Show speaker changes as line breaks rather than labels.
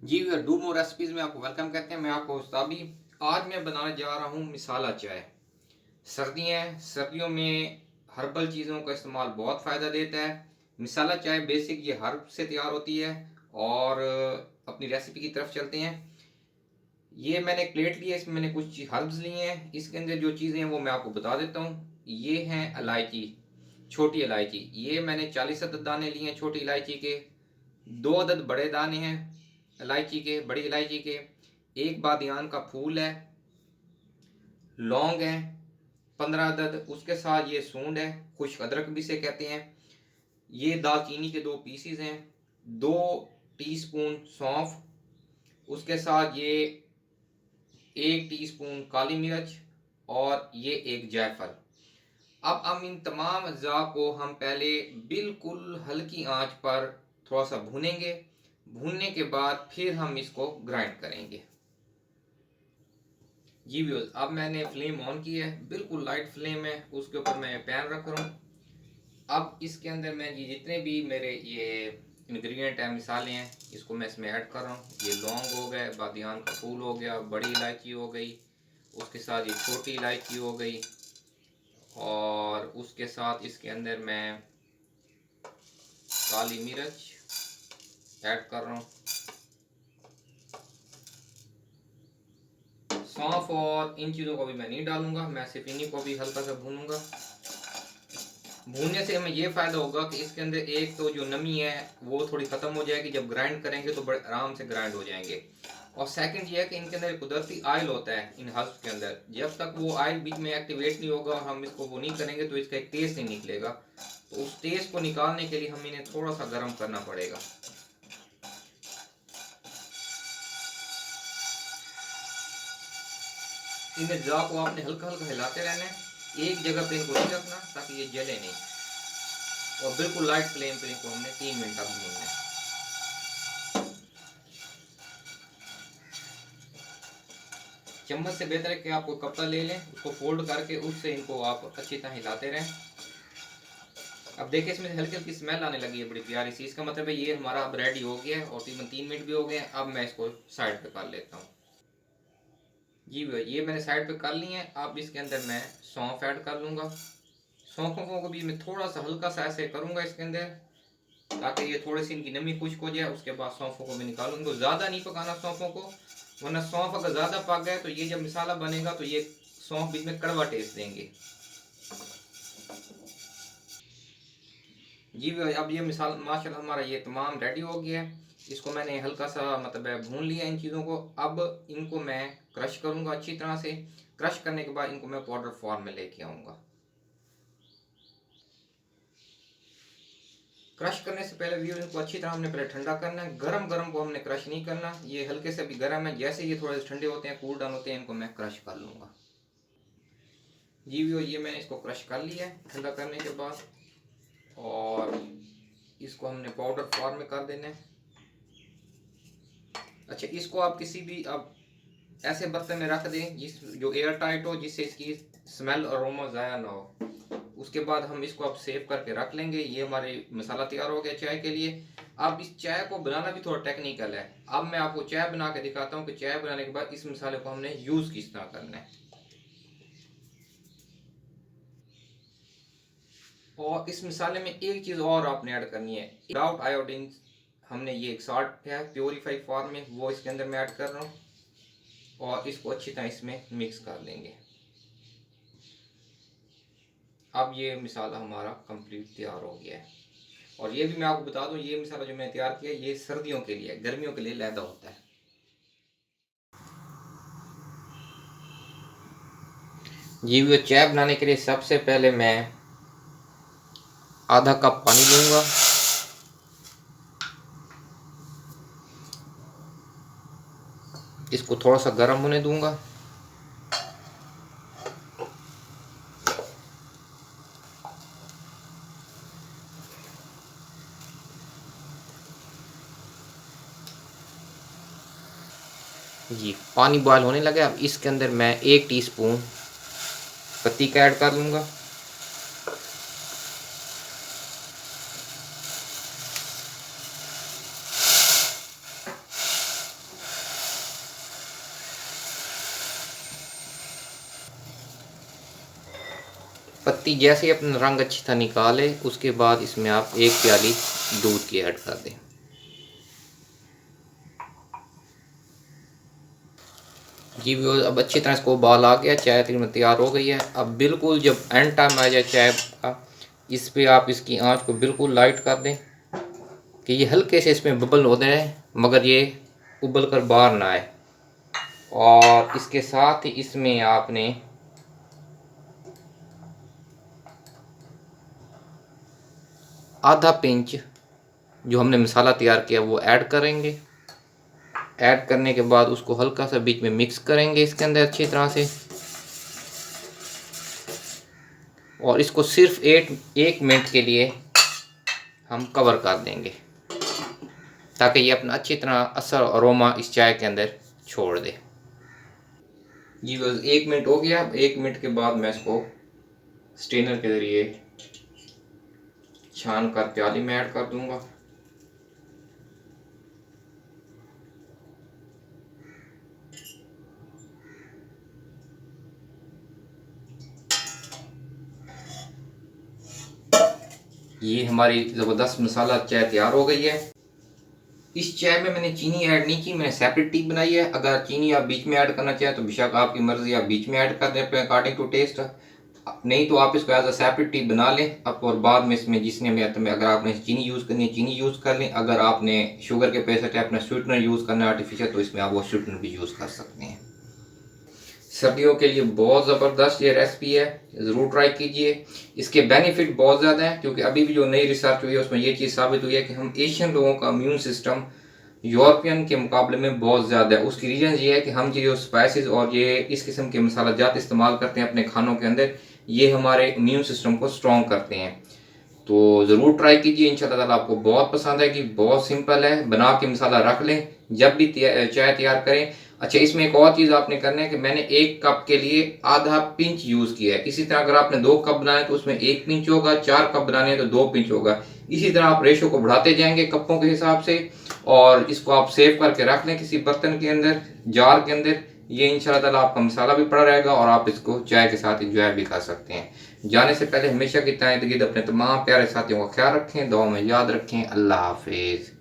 Ji do more recipes में आपको welcome कहते हैं। मैं आपको उस्ताबी आज मैं बनाने जा रहा हूँ मिसाला चाय। सर्दियाँ हैं, सर्दियों में हर्बल चीज़ों का इस्तेमाल बहुत फ़ायदा देता है। मिसाला चाय बेसिक ये हर्ब से तैयार होती है। और अपनी रेसिपी की तरफ चलते हैं। ये मैंने एक प्लेट ली है, इसमें मैंने कुछ हर्ब्स लिए हैं। इसके अंदर जो चीज़ें हैं वो मैं आपको बता देता हूँ। ये हैं इलायची, छोटी इलायची। ये मैंने 40 अदद दाने लिए हैं छोटी इलायची के। 2 अदद बड़े दाने हैं इलायची के, बड़ी इलायची के। एक बादियान का फूल है। लौंग है 15 अदद। उसके साथ ये सूंड है, खुश्क अदरक भी से कहते हैं। ये दालचीनी के 2 पीसीज हैं। 2 टीस्पून सौंफ। उसके साथ ये 1 टीस्पून काली मिर्च और ये एक जायफल। अब हम इन तमाम अज्जा को हम पहले बिल्कुल हल्की आंच पर थोड़ा सा भूनेंगे। भूनने के बाद फिर हम इसको ग्राइंड करेंगे। जी व्यूअर्स, अब मैंने फ्लेम ऑन की है, बिल्कुल लाइट फ्लेम है। उसके ऊपर मैं पैन रख रहा हूँ। अब इसके अंदर मैं ये जितने भी मेरे ये इंग्रेडिएंट हैं, मिसाले हैं, इसको मैं इसमें ऐड कर रहा हूँ। ये लौंग हो गए, बादियान का फूल हो गया, बड़ी इलायची हो गई, उसके साथ ये छोटी इलायची हो गई, और उसके साथ इसके अंदर मैं काली मिर्च ऐड कर रहा हूँ। सौंफ और इन चीज़ों को भी मैं नहीं डालूंगा, मैं सिर्फ इन्हीं को भी हल्का सा भूनूंगा। भूनने से हमें ये फ़ायदा होगा कि इसके अंदर एक तो जो नमी है वो थोड़ी ख़त्म हो जाएगी। जब ग्राइंड करेंगे तो बड़े आराम से ग्राइंड हो जाएंगे। और सेकंड ये है कि इनके अंदर कुदरती ऑयल होता है इन हर्ब्स के अंदर। जब तक वो ऑयल बीच में एक्टिवेट नहीं होगा और हम इसको वो नहीं करेंगे तो इसका एक टेस्ट नहीं निकलेगा। तो उस टेस्ट को निकालने के लिए हमें इन्हें थोड़ा सा गर्म करना पड़ेगा। इन अज्जा को आपने हल्का हल्का हिलाते रहना है, एक जगह पे इनको नहीं रखना ताकि ये जले नहीं। और बिल्कुल लाइट फ्लेम पे इनको हमने 3 मिनट तक भूनना है। चम्मच से बेहतर है कि आप कोई कपड़ा ले लें, उसको फोल्ड करके उससे इनको आप अच्छी तरह हिलाते रहें। अब देखिए इसमें हल्की हल्की स्मेल आने लगी है बड़ी प्यारी सी। इसका मतलब है ये हमारा अब रेडी हो गया है और तकरीबन 3 मिनट भी हो गए हैं। अब मैं इसको साइड पे कर लेता हूँ। जी भैया, ये मैंने साइड पे कर लिए हैं। अब इसके अंदर मैं सौंफ ऐड कर लूँगा। सौंफों को भी मैं थोड़ा सा हल्का सा ऐसे करूँगा इसके अंदर, ताकि ये थोड़ी सी इनकी नमी खुश्क हो जाए। उसके बाद सौंफों को भी निकालूंगा। ज़्यादा नहीं पकाना सौंफों को, वरना सौंफ अगर ज़्यादा पक गए तो ये जब मिसाला बनेगा तो ये सौंफ बीच में कड़वा टेस्ट देंगे। जी भाई, अब ये मिसाल माशाल्लाह हमारा ये तमाम रेडी हो गया है। इसको मैंने हल्का सा मतलब भून लिया इन चीज़ों को। अब इनको मैं क्रश करूँगा अच्छी तरह से। क्रश करने के बाद इनको मैं पाउडर फॉर्म में लेके आऊँगा। क्रश करने से पहले व्यूअर इनको अच्छी तरह हमने पहले ठंडा करना है। गरम गरम को हमने क्रश नहीं करना, ये हल्के से भी गर्म है। जैसे ये थोड़े से ठंडे होते हैं, कूल डाउन होते हैं, इनको मैं क्रश कर लूँगा। जी व्यूअर, ये मैंने इसको क्रश कर लिया है ठंडा करने के बाद, और इसको हमने पाउडर फॉर्म में कर देना है। अच्छा, इसको आप किसी भी अब ऐसे बर्तन में रख दें जिस जो एयर टाइट हो, जिससे इसकी स्मेल और अरोमा ज़ाया ना हो। उसके बाद हम इसको अब सेव करके रख लेंगे। ये हमारे मसाला तैयार हो गया चाय के लिए। अब इस चाय को बनाना भी थोड़ा टेक्निकल है। अब मैं आपको चाय बना के दिखाता हूँ कि चाय बनाने के बाद इस मसाले को हमने यूज़ किस तरह करना है। और इस मसाले में एक चीज़ और आपने ऐड करनी है, विदाउट आयोडीन। हमने ये एक साल्ट है प्योरीफाई फॉर्म में, वो इसके अंदर मैं ऐड कर रहा हूँ। और इसको अच्छी तरह इसमें मिक्स कर देंगे। अब ये मिसाला हमारा कंप्लीट तैयार हो गया है। और ये भी मैं आपको बता दूं, ये मिसाला जो मैंने तैयार किया है ये सर्दियों के लिए, गर्मियों के लिए लहदा होता है। जी वो चाय बनाने के लिए सबसे पहले मैं आधा कप पानी लूँगा। इसको थोड़ा सा गर्म होने दूंगा। जी पानी बॉयल होने लगे। अब इसके अंदर मैं 1 टीस्पून पत्ती का ऐड कर लूँगा। पत्ती जैसे ही अपना रंग अच्छी तरह निकाले उसके बाद इसमें आप 1 प्याली दूध की ऐड कर दें। जी व्यूअर्स, अब अच्छी तरह इसको उबाल आ गया, चाय तकरीबन तैयार हो गई है। अब बिल्कुल जब एंड टाइम आ जाए चाय का, इस पे आप इसकी आंच को बिल्कुल लाइट कर दें कि ये हल्के से इसमें बबल होते हैं मगर ये उबल कर बाहर ना आए। और इसके साथ ही इसमें आपने आधा पिंच जो हमने मसाला तैयार किया वो ऐड करेंगे। ऐड करने के बाद उसको हल्का सा बीच में मिक्स करेंगे इसके अंदर अच्छी तरह से, और इसको सिर्फ 1 मिनट के लिए हम कवर कर देंगे ताकि ये अपना अच्छी तरह असर और अरोमा इस चाय के अंदर छोड़ दे। जी बस 1 मिनट हो गया। 1 मिनट के बाद मैं इसको स्ट्रेनर के ज़रिए छान कर प्याली में ऐड कर दूंगा। ये हमारी ज़बरदस्त मसाला चाय तैयार हो गई है। इस चाय में मैंने चीनी ऐड नहीं की, मैंने सेपरेट टी बनाई है। अगर चीनी आप बीच में ऐड करना चाहें तो बेशक आपकी मर्ज़ी, आप बीच में ऐड कर दें अपने अकॉर्डिंग टू टेस्ट, नहीं तो आप इसको एज अ सेपरेट टी बना लें अब, और बाद में इसमें जिसने में अगर आपने चीनी यूज़ करनी है चीनी यूज़ कर लें। अगर आपने शुगर के पैसे अपना स्वीटनर यूज़ करना है आर्टिफिशियल, तो इसमें आप वो स्वीटनर भी यूज़ कर सकते हैं। सर्दियों के लिए बहुत ज़बरदस्त ये रेसिपी है, ज़रूर ट्राई कीजिए। इसके बेनिफिट बहुत ज़्यादा हैं क्योंकि अभी भी जो नई रिसर्च हुई है उसमें ये चीज़ साबित हुई है कि हम एशियन लोगों का इम्यून सिस्टम यूरोपियन के मुकाबले में बहुत ज़्यादा है। उसकी रीज़न ये है कि हम जो स्पाइसेस और ये इस किस्म के मसाला जात इस्तेमाल करते हैं अपने खानों के अंदर, ये हमारे इम्यून सिस्टम को स्ट्रॉन्ग करते हैं। तो ज़रूर ट्राई कीजिए, इंशाल्लाह ताला आपको बहुत पसंद आएगी। बहुत सिंपल है, बना के मसाला रख लें जब भी चाय तैयार करें। अच्छा, इसमें एक और चीज़ आपने करना है कि मैंने 1 कप के लिए आधा पिंच यूज़ किया है। इसी तरह अगर आपने 2 कप बनाए तो उसमें 1 पिंच होगा, 4 कप बनाने हैं तो 2 पिंच होगा। इसी तरह आप रेशो को बढ़ाते जाएंगे कपों के हिसाब से, और इसको आप सेव करके रख लें किसी बर्तन के अंदर, जार के अंदर। ये इंशाल्लाह ताला आपका मसाला भी पड़ा रहेगा और आप इसको चाय के साथ इंजॉय भी कर सकते हैं। जाने से पहले हमेशा की तरह इर्द गिर्द अपने तमाम प्यारे साथियों का ख्याल रखें, दुआ में याद रखें। अल्लाह हाफिज़।